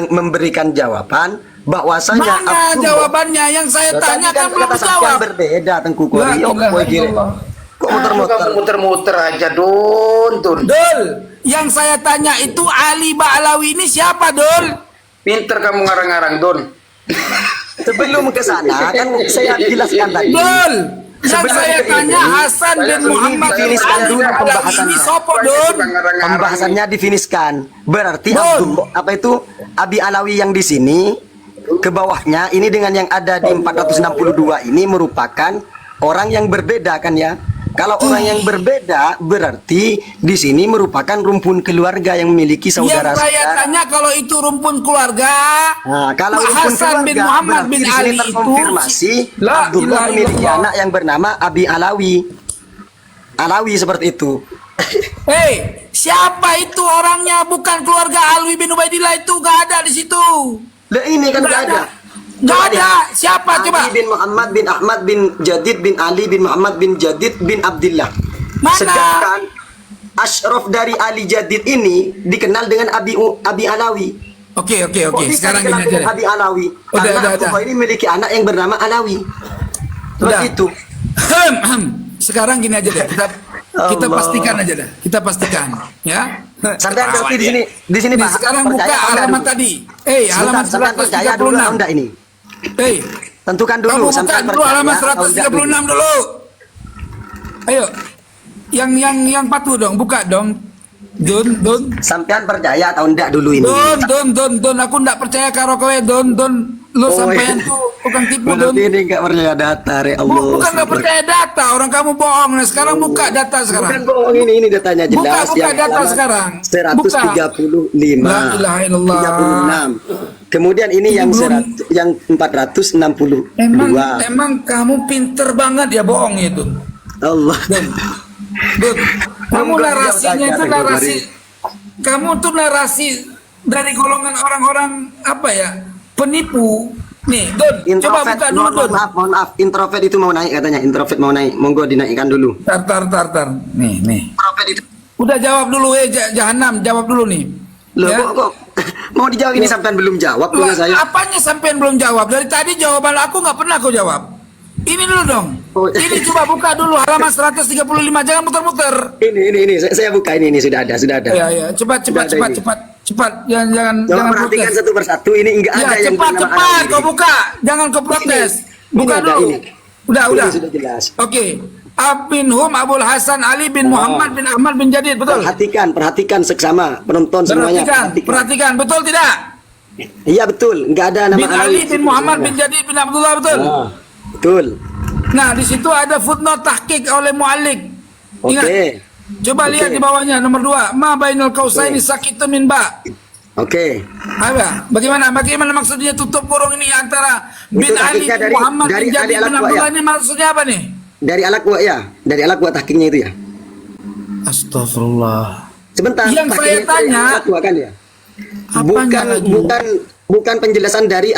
memberikan jawaban bahwasanya Mana Abdullah- jawabannya? Yang saya Loh, tanya tadi kan belum kata sampean jawab. berbeda Tengku La Kori. Oh, ilaha kok gini? illallah. Kok muter-muter? Kamu muter-muter aja, Dun. Dul, yang saya tanya itu Ali Ba'alawi ini siapa, Dul? Pinter kamu ngarang-ngarang, Dun. Sebelum ke sana kan saya jelaskan tadi. Dul, yang Sebenarnya saya ini- tanya Hasan bin ini Muhammad bin difiniskan Ali dulu Ba'alawi pembahasannya. ini sopo, Dul? Pembahasannya difiniskan. Berarti Bon. Abdullah apa itu Abi Alawi yang di sini ke bawahnya ini dengan yang ada di 462 ini merupakan orang yang berbeda kan ya. Kalau orang yang berbeda berarti di sini merupakan rumpun keluarga yang memiliki Yang saya saudara-saudara. tanya kalau itu rumpun keluarga, Nah, kalau rumpun Hasan bin keluarga, Muhammad berarti bin di sini Ali itu terkonfirmasi La Abdullah ilaha memiliki illallah. anak yang bernama Abi Alawi. Alawi seperti itu. Hei, siapa itu orangnya? Bukan keluarga Alwi bin Ubaidillah itu, gak ada di situ. Lah ini kan Nggak gak ada. Nggak Coba ada. lihat. Siapa Ali coba? bin Muhammad bin Ahmad bin Jadid bin Ali bin Muhammad bin Jadid bin Abdillah. Mana? Sedangkan Ashraf dari Ali Jadid ini dikenal dengan Abi Alawi. Oke. Kok bisa Sekarang gini dikenal aja dengan deh. Abi Alawi? Udah, Karena udah. Abdullah ini memiliki anak yang bernama Alawi. Udah. Seperti itu. Sekarang gini aja deh. Kita Allah. pastikan aja deh. Kita pastikan, ya. Sampai berarti di sini Nih, Pak. sekarang buka percaya atau halaman enggak dulu? tadi. Halaman Sampai percaya dulu atau 136. enggak ini? Tentukan Kamu dulu buka sampai dulu halaman percaya atau enggak dulu. 136 dulu. Ayo. Yang patuh dong, buka dong. Don. Sampean percaya atau enggak dulu ini? Don, aku ndak percaya karo kowe, Don. Lu Oh, sampean iya. tuh tukang tipu, Don. Berarti ini enggak percaya data, re Allah. Bukan nggak percaya data, orang kamu bohong. Nah, sekarang buka data Bukan sekarang. bohong ini datanya jelas. Buka yang data halaman sekarang. 135. La ilaha illallah. 36. Kemudian ini yang yang 462. Emang kamu pinter banget ya bohong itu. Allah. Don, kamu Monggo narasinya dijawab itu saja, narasi. Mari. Kamu tuh narasi dari golongan orang-orang apa ya? Penipu. Nih, Don, coba Introvert, buka dulu, Don. mohon maaf, introvert itu mau naik katanya, introvert mau naik, monggo dinaikkan dulu. Tar. Nih. Introvert itu, Udah jawab dulu, Jahanam, jawab dulu nih. loh Ya. kok mau dijawab ini sampean belum jawab Lah, punya saya. apanya sampean belum jawab? Dari tadi jawaban aku nggak pernah kau jawab. Ini dulu dong. Oh. Ini coba buka dulu halaman 135, jangan muter-muter. Ini saya buka ini sudah ada. Ya, cepat. Jangan Coba perhatikan protes. satu persatu, ini enggak Ya, ada yang cepat bernama kau Alawi. buka. Jangan kau protes. Ini Buka ada, dulu. ini. Udah. Ini sudah jelas. Oke. Abinhum Abul Hasan Ali bin Muhammad bin Ahmad bin Jadid, betul? Perhatikan seksama penonton semuanya. Perhatikan, betul tidak? Iya betul, enggak ada nama Bin Ali Alawi. bin Muhammad bin Jadid bin Abdullah, betul? Ah, betul. Nah, di situ ada footnote tahqiq oleh mu'allik. Ingat. Oke. Coba lihat di bawahnya nomor 2. Ma bainal qausaini sakitun min ba. Oke. Apa? Bagaimana maksudnya tutup kurung ini antara bin Itu Ali tahqiqnya bin Muhammad bin dari Jadid Ali bin Al-Aqwa, Abdullah ya? ini maksudnya apa nih? Dari Al-Aqwa ya, dari Al-Aqwa tahqiqnya itu ya. Astagfirullah. Sebentar. Yang tahqiqnya saya itu tanya, Al-Aqwa kan ya. apanya lagi? Bukan penjelasan dari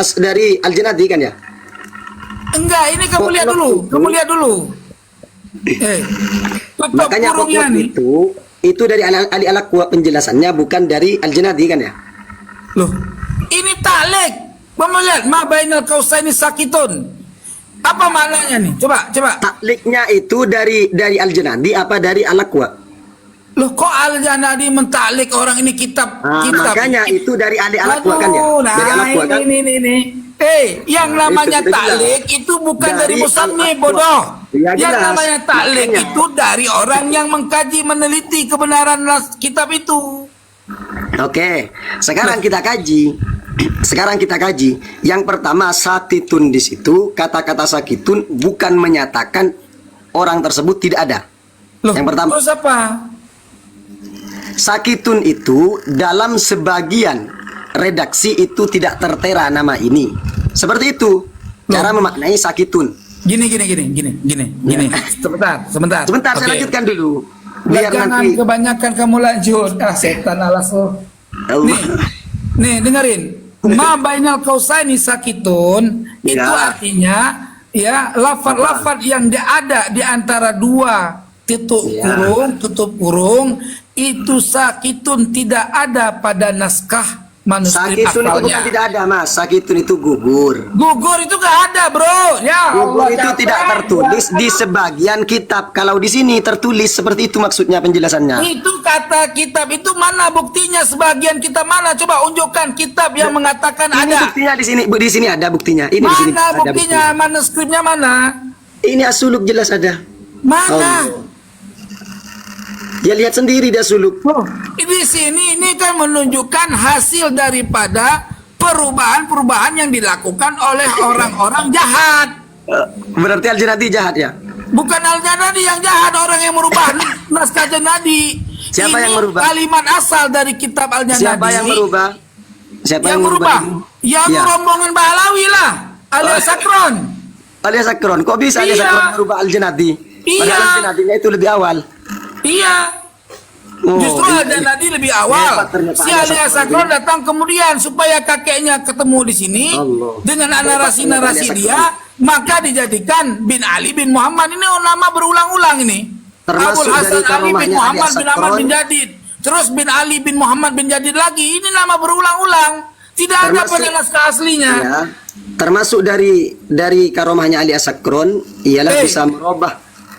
Al-Janadi kan ya. Enggak, ini kamu lihat dulu. Tutup Makanya kurungnya pokok nih. itu dari Ali Al-Aqwa penjelasannya, bukan dari Al-Janadi kan ya. Loh, ini taklek. Kamu lihat, ma bainal qausaini sakitun. Apa maknanya nih? Coba. Takliknya itu dari Al-Janadi apa dari Al-Aqwa? Loh, kok Al-Janadi mentaklik orang ini kitab? Makanya itu dari Ali Al-Aqwa kan ya. Aduh, Dari Al-Aqwa kan. ini. Yang namanya itu taklik itu bukan dari Dari musannif, Al-Aqwa. bodoh. Ya, Yang jelas. namanya taklik Makanya. itu dari orang yang mengkaji meneliti kebenaran kitab itu. Oke, sekarang kita kaji. Sekarang kita kaji. Yang pertama, sakitun di situ, kata-kata sakitun bukan menyatakan orang tersebut tidak ada. Loh, Yang pertama, terus apa? sakitun itu dalam sebagian redaksi itu tidak tertera nama ini. Seperti itu cara memaknai sakitun. Gini. Sebentar. Sebentar, Oke. saya lanjutkan dulu. Biar Biar jangan nanti kebanyakan kamu lanjut. Setan alas lo. Allah. Nih dengerin. Ma bainal kausaini sakitun itu Ya. artinya ya lafaz-lafaz yang ada di antara dua tutup Ya. kurung, tutup kurung itu sakitun tidak ada pada naskah manuskrip Sakitun itu bukan asalnya. tidak ada, Mas. Sakitun itu gugur. Gugur itu gak ada, bro. Ya Gugur Allah, itu capek. tidak tertulis di sebagian kitab. Kalau di sini tertulis seperti itu maksudnya penjelasannya. Itu kata kitab itu mana buktinya, sebagian kitab mana? Coba unjukkan kitab yang mengatakan Ini ada. buktinya di sini ada buktinya. Ini di sini Mana ada buktinya? Manuskripnya mana? Ini asuluk jelas ada. Mana? Allah. Dia lihat sendiri dia suluk. Di sini ini kan menunjukkan hasil daripada perubahan-perubahan yang dilakukan oleh orang-orang jahat. Berarti Al-Janadi jahat ya? Bukan Al-Janadi yang jahat, orang yang merubah naskah Janadi. Siapa Ini yang merubah? kalimat asal dari kitab Al-Janadi. Siapa yang merubah? Siapa Yang merubah? Yang Ya. rombongan Bahlawi lah, alias Sakron. Alias Sakron. Kok bisa alias Iya. Sakron merubah Al-Janadi? Iya. Padahal Al-Janadinya itu lebih awal. Iya. Oh, Justru Al-Janadi lebih awal. Hebat ternyata Si alias alias Sakron. Sakron datang kemudian supaya kakeknya ketemu di sini Allah. dengan Hebat narasi-narasi ternyata dia, maka dijadikan bin Ali bin Muhammad. Ini nama berulang-ulang ini. Termasuk Abul Hasan dari Ali bin karomahnya Muhammad alias bin Ahmad Sakron. bin Jadid. Terus bin Ali bin Muhammad bin Jadid lagi. Ini nama berulang-ulang. Tidak ada Termasuk- pada naskah aslinya. Ya. Termasuk dari karomahnya alias Sakron, ialah bisa merubah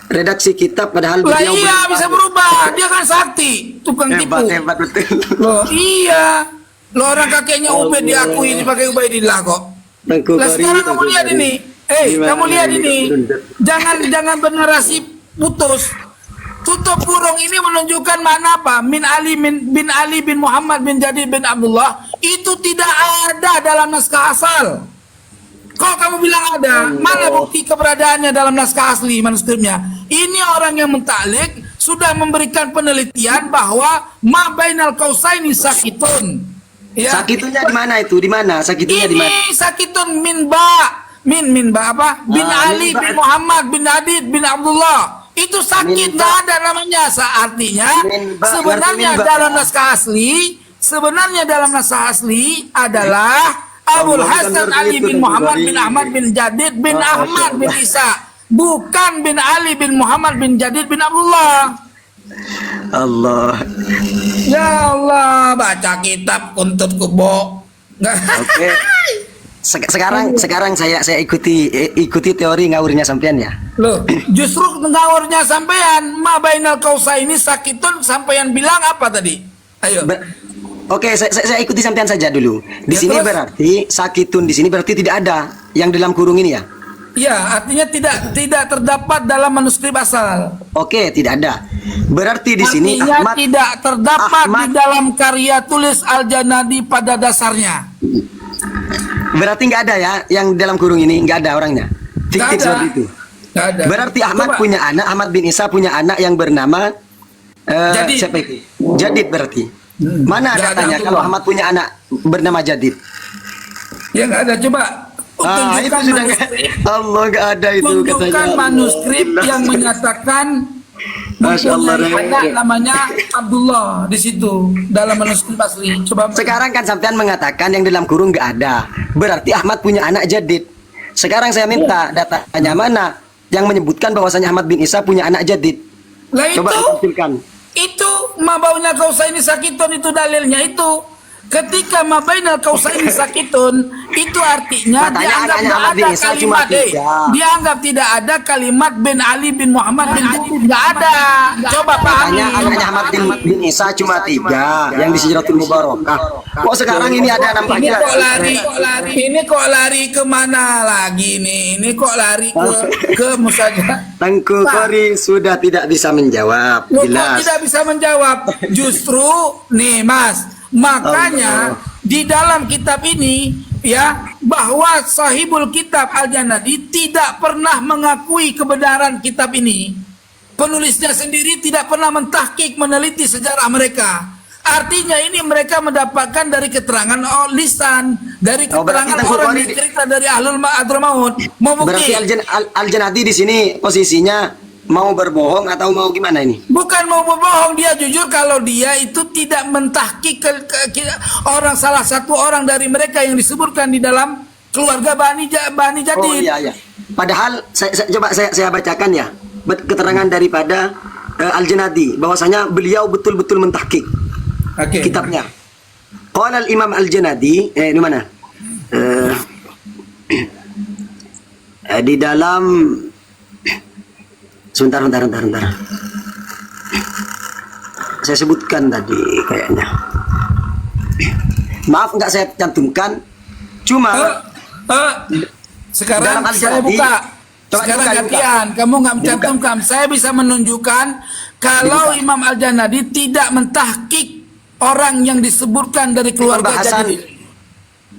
redaksi kitab padahal Lah beliau iya bisa berubah. Dia kan sakti, tukang tipu. hebat betul. Loh, iya. Lo orang kakeknya Ubed diakui dipakai Ubaidillah kok. Tengku Lah Kori, sekarang kamu Tengku lihat Kori. ini. Gimana Kamu lihat ini. Belum. Jangan bernarasi putus. Tutup kurung ini menunjukkan makna apa? Bin Ali bin Muhammad bin Jadid bin Abdullah itu tidak ada dalam naskah asal. Kok kamu bilang ada? Mana bukti keberadaannya dalam naskah asli manuskripnya? Ini orang yang mentaklik sudah memberikan penelitian bahwa ma bainal kausaini sakitun. Ya. Sakitunya di mana itu? Di mana? Sakitunya di mana? Ini sakitun min ba apa? Bin Ali min ba. bin Muhammad bin Jadid bin Abdullah. Itu sakit Min ba. nggak ada namanya. Artinya Min ba, sebenarnya berarti min ba. dalam naskah asli adalah Abul Allah, Hasan bukan Ali begitu, bin Tengku Muhammad Kori. bin Ahmad bin Jadid bin Oh, Ahmad Masya bin Allah. Isa, bukan bin Ali bin Muhammad bin Jadid bin Abdullah. Allah. Ya Allah, baca kitab kuntut kubo. Nggak. Oke. Sekarang saya ikuti teori ngawurnya sampean ya. Loh, justru ngawurnya sampean ma bainal kausaini sakitun, sampean bilang apa tadi? Ayo. Oke, saya ikuti sampean saja dulu. Di Ya, sini terus? berarti sakitun di sini berarti tidak ada yang dalam kurung ini ya. Ya, artinya tidak terdapat dalam manuskrip asal. Oke, tidak ada. Berarti di sini Artinya Ahmad tidak terdapat Ahmad. di dalam karya tulis Al-Janadi pada dasarnya. berarti nggak ada ya yang dalam kurung ini, nggak ada orangnya. Nggak Fiktif ada. seperti itu. Nggak ada. Berarti Ahmad Coba. punya anak, Ahmad bin Isa punya anak yang bernama Jadid. siapa itu? Jadid berarti. Mana Nggak ada datanya Abdullah. kalau Ahmad punya anak bernama Jadid? Ya nggak ada. Coba Itu tunjukkan sudah nggak. manuskrip. Allah nggak ada itu Tunjukkan katanya. manuskrip yang menyatakan Masya Allah, mempunyai anak namanya Abdullah di situ dalam manuskrip asli. Coba Sekarang kan sampean mengatakan yang dalam kurung nggak ada. Berarti Ahmad punya anak Jadid. Sekarang saya minta datanya mana yang menyebutkan bahwasanya Ahmad bin Isa punya anak Jadid. lah Coba itu ditampilkan. itu mabaunya kausaini sakitun itu dalilnya itu. Ketika mabainal kausaini sakitun itu artinya Katanya dianggap anaknya tidak Ahmad bin ada Isa cuma kalimat 3. dianggap tidak ada kalimat bin Ali bin Muhammad bin Jadid, nggak ada. Coba pahami. Katanya anaknya Ahmad bin Isa cuma 3 yang di Sijratul Mubarakah. Kok sekarang ini ada Ini nampaknya? ini kok lari kemana lagi nih? Ini kok lari ke musajah? Tengku Kori sudah tidak bisa menjawab. Lo kok Jelas. tidak bisa menjawab? Justru nih Mas, Makanya di dalam kitab ini ya, bahwa sahibul kitab Al-Janadi tidak pernah mengakui kebenaran kitab ini. Penulisnya sendiri tidak pernah mentahkik, meneliti sejarah mereka. Artinya ini mereka mendapatkan dari keterangan lisan, dari keterangan berarti orang Tengku yang cerita dari Ahlul Maut. Mau Berarti bukti? Al-Janadi di sini posisinya mau berbohong atau mau gimana ini? Bukan mau berbohong, dia jujur kalau dia itu tidak mentahkik orang, salah satu orang dari mereka yang disebutkan di dalam keluarga Bani Jadid. Oh iya iya. Padahal saya bacakan ya keterangan daripada Al-Janadi bahwasanya beliau betul-betul mentahkik kitabnya. Qala al-Imam Al-Janadi di mana? Di dalam sebentar. Saya sebutkan tadi kayaknya. Maaf nggak saya cantumkan. Cuma Sekarang dalam saya Al-Janadi, buka. coba Sekarang buka. gantian, kamu nggak mencantumkan. Saya bisa menunjukkan kalau Imam Al-Janadi tidak mentahkik orang yang disebutkan dari keluarga Pembahasan- Jadid.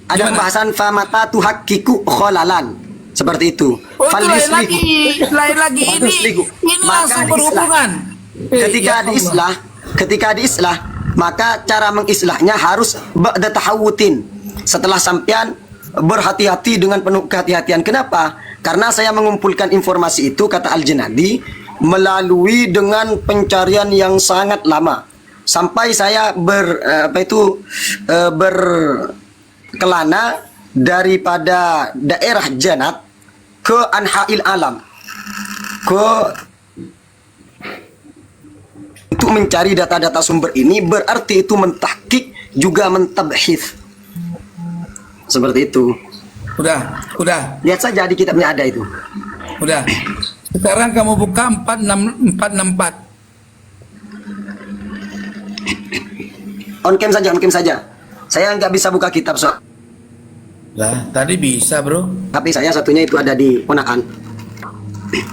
ada Gimana? pembahasan famata tuhakkiku kholalan seperti itu. Oh, itu lain Falyuslihu. lagi, lain lagi. Falyuslihu. Ini Maka langsung diislah. berhubungan. Ya Allah. Ketika diislah, maka cara mengislahnya harus ba'da tahawutin. Setelah sampean berhati-hati dengan penuh kehati-hatian. Kenapa? Karena saya mengumpulkan informasi itu, kata Al-Janadi, melalui dengan pencarian yang sangat lama. Sampai saya berkelana daripada daerah Janat ke Anha'il Alam, untuk mencari data-data sumber ini, berarti itu mentahkik juga mentabhith. Seperti itu. Udah. Lihat saja di kitabnya ada itu. Udah. Sekarang kamu buka 464. On cam saja. Saya nggak bisa buka kitab, so. Lah, tadi bisa, Bro. Tapi saya satunya itu ada di ponakan.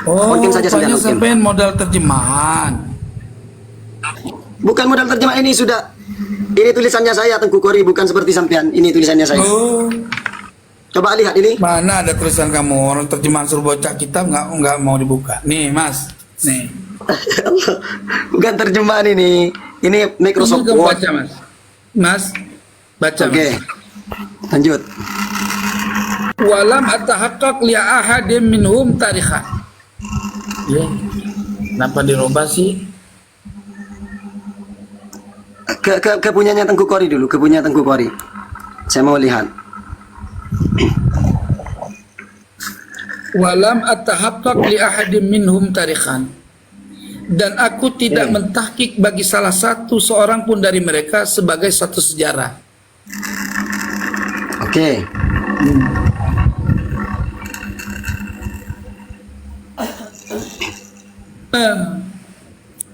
Oh, On cam saja, rupanya on cam. sampean modal terjemahan. Bukan modal terjemah ini sudah. Ini tulisannya saya, Tengku Kori, bukan seperti sampean. Ini tulisannya saya. Oh, Coba lihat ini. mana ada tulisan kamu? Orang terjemahan suruh baca kitab nggak mau dibuka. Nih, Mas. Nih. Bukan terjemahan ini. Ini Microsoft Ini kamu Word. baca, Mas. Mas, baca. Oke. Mas. Lanjut. Walam atahaqqaq li ahadin minhum tarikhan. Ya. Kenapa dirubah sih? Ke punyanya Tengku Kori dulu, ke punya Tengku Kori. Saya mau lihat. Walam atahaqqaq li ahadin minhum tarikhan. Dan aku tidak mentahkik bagi salah satu seorang pun dari mereka sebagai satu sejarah. Oke.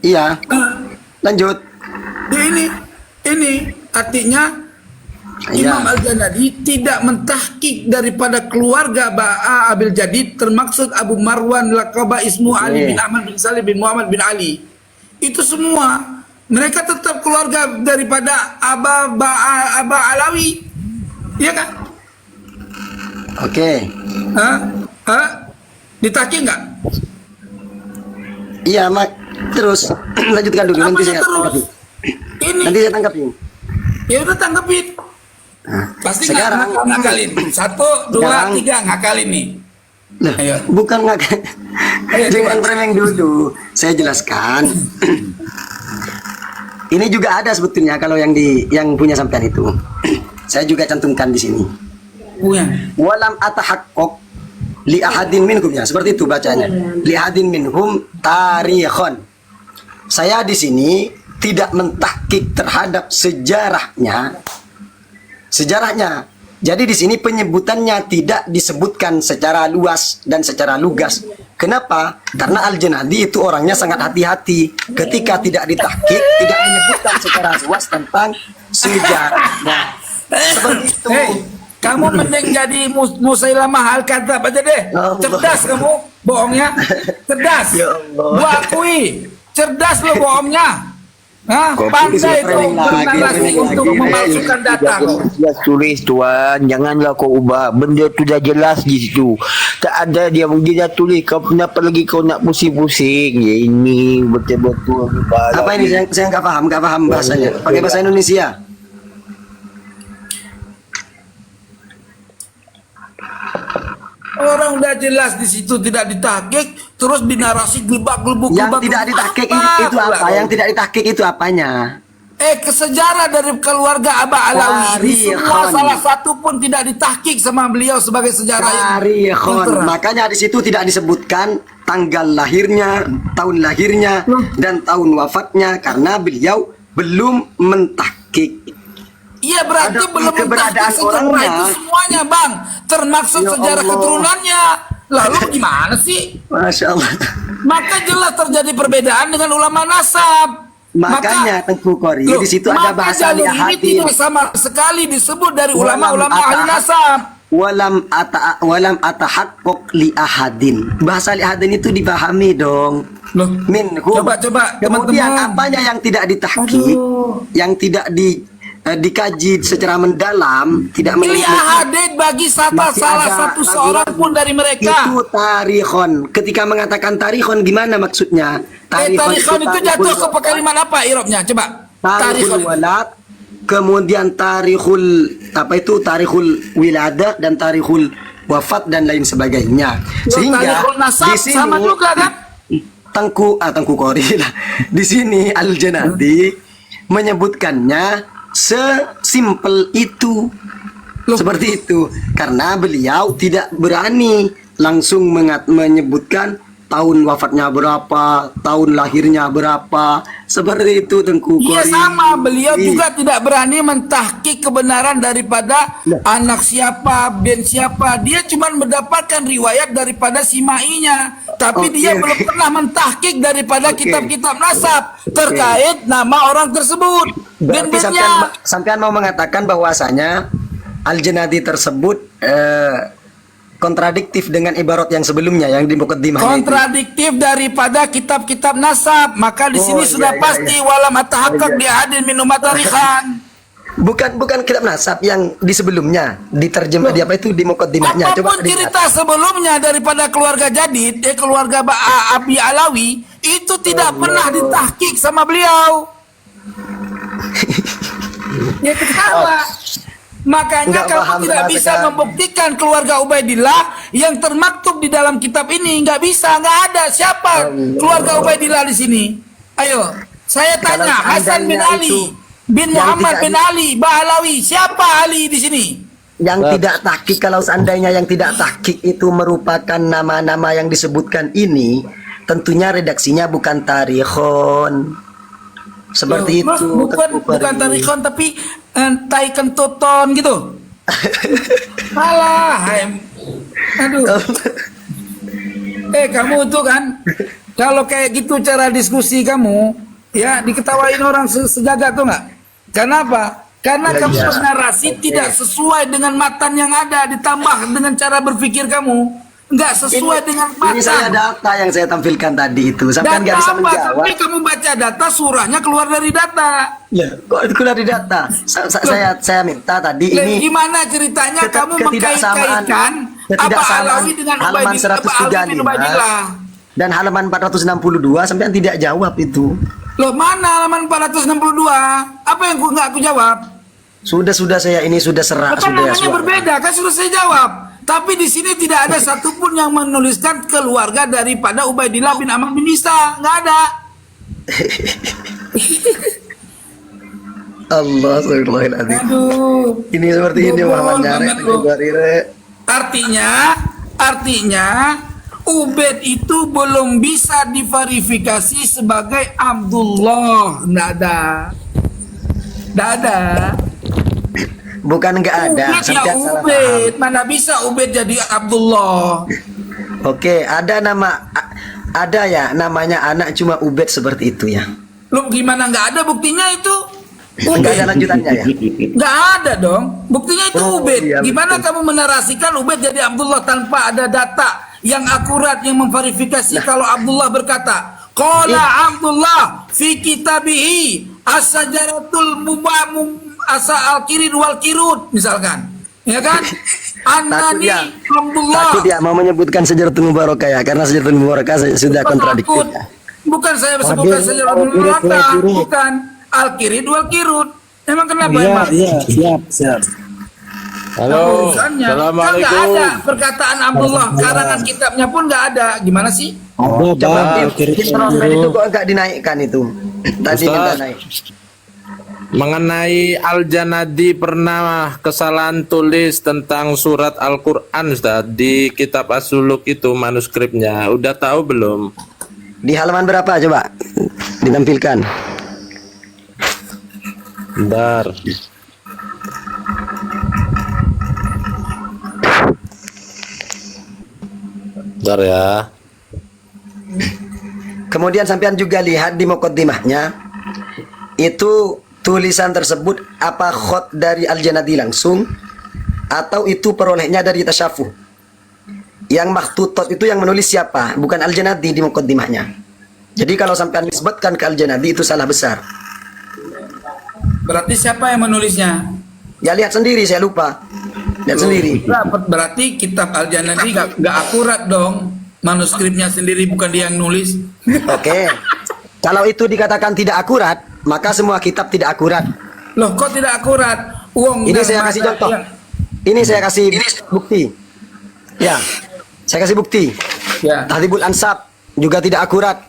Iya. Lanjut. Ini artinya Iya. Imam Al-Janadi tidak mentahkik daripada keluarga Ba'a Abil Jadid, termaksud Abu Marwan laqaba ismu Ali bin Ahmad bin Salih bin Muhammad bin Ali. Itu semua mereka tetap keluarga daripada Aba Alawi. Iya kan? Oke. Ditahkik enggak? Iya, Mak. Terus lanjutkan dulu, nanti Apanya saya terus? tanggapi. Ini Nanti saya tanggapi. ya udah tanggepin. Nah, Pasti sekarang ngakalin. 1, 2, Sekarang- 3 ngakalin nih. Loh, Ayo. bukan nggak Ayo, jangan coba. remeng dulu. Saya jelaskan. Ini juga ada sebetulnya kalau yang punya sampean itu. Saya juga cantumkan di sini. Punya. Walam atahaqqaq li ahadin minhum, ya seperti itu bacanya. Li ahadin minhum tarikhon. Saya di sini tidak mentahkik terhadap sejarahnya. Jadi di sini penyebutannya tidak disebutkan secara luas dan secara lugas. Kenapa? Karena Al-Janadi itu orangnya sangat hati-hati. Ketika tidak ditahkik, tidak menyebutkan secara luas tentang sejarahnya. Seperti itu. Hei, kamu mending jadi Musailamah Al-Kadzab aja deh. Allah. Cerdas kamu bohongnya. Cerdas. Ya Allah. Gua akui. Cerdas lo bohongnya. Nah, Kok pandai bisa kau lagi, bernarasi untuk lagi. memalsukan data kau. Dia tulis tuan, janganlah kau ubah. Benda tu dah jelas di situ. Tak ada dia dah tulis. Kau kenapa lagi kau nak pusing-pusing? Ya ini betul-betul Apa ini? Saya nggak paham bahasanya. Pakai bahasa Indonesia. Orang udah jelas di situ tidak ditahkik, terus dinarasi gelebak-gelebuk. Yang tidak ditahkik itu apa? Yang tidak ditahkik itu apanya? Kesejarah dari keluarga Aba Alawi ini semua Tarikhon. salah satu pun tidak ditahkik sama beliau sebagai sejarah yang Tarikhon. terang. Makanya di situ tidak disebutkan tanggal lahirnya, tahun lahirnya, dan tahun wafatnya karena beliau belum mentahkik. Iya berarti Ada belum keberadaan mentahkik sejarah orangnya. itu semuanya bang, termaksud Ya sejarah Allah. keturunannya. Lalu gimana sih? Masya Allah. Maka jelas terjadi perbedaan dengan ulama nasab. Makanya Tengku Kori Loh, di situ ada maka bahasa jalur ini lihatin. tidak sama sekali disebut dari ulama-ulama Walam ahli ata- nasab. Walam atahaqqaq li ahadin. Bahasa li ahadin itu dipahami dong. Loh, Minhum. coba, Kemudian teman-teman. apanya yang tidak ditahqiq, yang tidak dikaji secara mendalam, tidak Pilih meneliti. ahadid bagi salah Masih salah ada satu ragu-ragu. seorang pun dari mereka. Itu tarikhon. Ketika mengatakan tarikhon gimana maksudnya? Tarikhon itu jatuh ke kalimat apa irobnya? Coba. Tarikhul Tarikhon. walad, kemudian tarikhul apa itu tarikhul wiladah dan tarikhul wafat dan lain sebagainya. Sehingga Tarikhul nasab di sini sama juga kan? Tengku Kori lah. Di sini Al-Janadi menyebutkannya sesimpel itu. Loh. Seperti itu karena beliau tidak berani langsung menyebutkan tahun wafatnya berapa, tahun lahirnya berapa, seperti itu Tengku Iya Kori. sama, beliau Iya. juga tidak berani mentahkik kebenaran daripada anak siapa, ben siapa. Dia cuma mendapatkan riwayat daripada simainya, tapi Oke, dia oke. belum pernah mentahkik daripada Oke. kitab-kitab nasab terkait nama orang tersebut. Berarti Ben-bennya. sampean mau mengatakan bahwasanya Al-Janadi tersebut kontradiktif dengan ibarat yang sebelumnya yang di mukaddimahnya itu. Kontradiktif daripada kitab-kitab nasab, maka di sini Oh, sudah iya, pasti iya. wala matahaqqaq Iya. bi ahadin min umatarikhan. Bukan kitab nasab yang di sebelumnya diterjemah di apa itu di mukaddimahnya. Apapun dilihat. cerita sebelumnya daripada keluarga Jadid, keluarga Abi Alawi itu tidak pernah ditahkik sama beliau. Ya ketawa. Makanya Nggak kamu paham tidak sama bisa sekali. membuktikan keluarga Ubaidillah yang termaktub di dalam kitab ini. Nggak bisa, nggak ada. Siapa keluarga Ubaidillah di sini? Ayo, saya Kalau tanya. Hasan bin seandainya Ali, itu bin yang Muhammad tidak bin Ali, Bahlawi. Siapa Ali di sini? Yang tidak tahqiq, kalau seandainya yang tidak tahqiq itu merupakan nama-nama yang disebutkan ini, tentunya redaksinya bukan tarikhon. Seperti Loh, itu. bukan Tengku Kori. tarikhon tapi tai kentoton gitu. Malah, aduh. Kamu tuh kan, kalau kayak gitu cara diskusi kamu, ya diketawain orang sejagat tuh nggak? Kenapa? Karena Ya, kamu iya. bernarasi tidak sesuai dengan matan yang ada, ditambah dengan cara berpikir kamu nggak sesuai dengan Ini saya matan. data yang saya tampilkan tadi itu. Sampai nggak bisa apa? menjawab. Tapi kamu baca data, surahnya keluar dari data. Ya, kok itu keluar di data? Saya minta tadi Lah, ini gimana ceritanya kamu ketidaksamaan- mengkait-kaitkan Aba ketidaksamaan Alawi dengan halaman Ubaidillah, Aba Alawi bin Ubaidillah? dan halaman 462 sampai tidak jawab itu. Loh mana halaman 462? Apa yang nggak aku jawab? Sudah saya ini sudah serak Apa sudah ya. namanya berbeda? Kan sudah saya jawab. Tapi di sini tidak ada satupun yang menuliskan keluarga daripada Ubaidillah bin Amr bin Isa. Nggak ada. Allah astagfirullahaladzim. Aduh. Ini seperti ini Bobol Muhammad Nyarek banget lu. Rire. Artinya Ubed itu belum bisa diverifikasi sebagai Abdullah. Nggak ada. Nggak ada. Bukan enggak ada, Ubed ya sampai salah paham. Ubed. Mana bisa Ubed jadi Abdullah? Oke, ada ya namanya anak cuma Ubed seperti itu ya. Lu gimana nggak ada buktinya itu? Enggak ada Ubed. lanjutannya ya. Nggak ada dong. Buktinya itu Oh, Ubed. iya, Gimana betul. kamu menarasikan Ubed jadi Abdullah tanpa ada data yang akurat yang memverifikasi kalau Abdullah berkata, Qala Abdullah fi kitabihi As-sajaratul asa al-kirid wal kirud misalkan. Ya kan? Anani dia. Abdullah. Takut ya mau menyebutkan Syajaratul Mubarakah ya, karena Syajaratul Mubarakah sudah Bukan kontradiktif. takut. Bukan saya sebutkan Syajaratul Mubarakah, bukan al-kirid wal kirud. Emang kenapa emang? Siap. Halo, Urusannya. Kan nggak assalamualaikum. ada perkataan Abdullah, karangan kitabnya pun nggak ada. Gimana sih? Coba Kiri. Intromen itu kok enggak dinaikkan itu. Tadi minta Ustaz. naik. Mengenai Al-Janadi pernah kesalahan tulis tentang surat Al-Quran Ustaz di kitab As-Suluk itu manuskripnya. Udah tahu belum? Di halaman berapa coba? Ditampilkan. Bentar. Bentar ya. Kemudian sampean juga lihat di muqaddimahnya itu tulisan tersebut apa khot dari Al-Janadi langsung atau itu perolehnya dari tasyafuh. Yang maktutot itu yang menulis siapa? Bukan Al-Janadi di muqaddimahnya. Jadi kalau sampean nisbatkan ke Al-Janadi itu salah besar. Berarti siapa yang menulisnya? Ya lihat sendiri, saya lupa. Lihat sendiri. Berarti kitab Al-Janadi nggak akurat dong. Manuskripnya sendiri bukan dia yang nulis. Oke. Kalau itu dikatakan tidak akurat, maka semua kitab tidak akurat. Loh, kok tidak akurat? Uang Ini saya kasih contoh. Ini saya kasih bukti. Ya. Saya kasih bukti. Ya. Tahdhibul Ansab juga tidak akurat.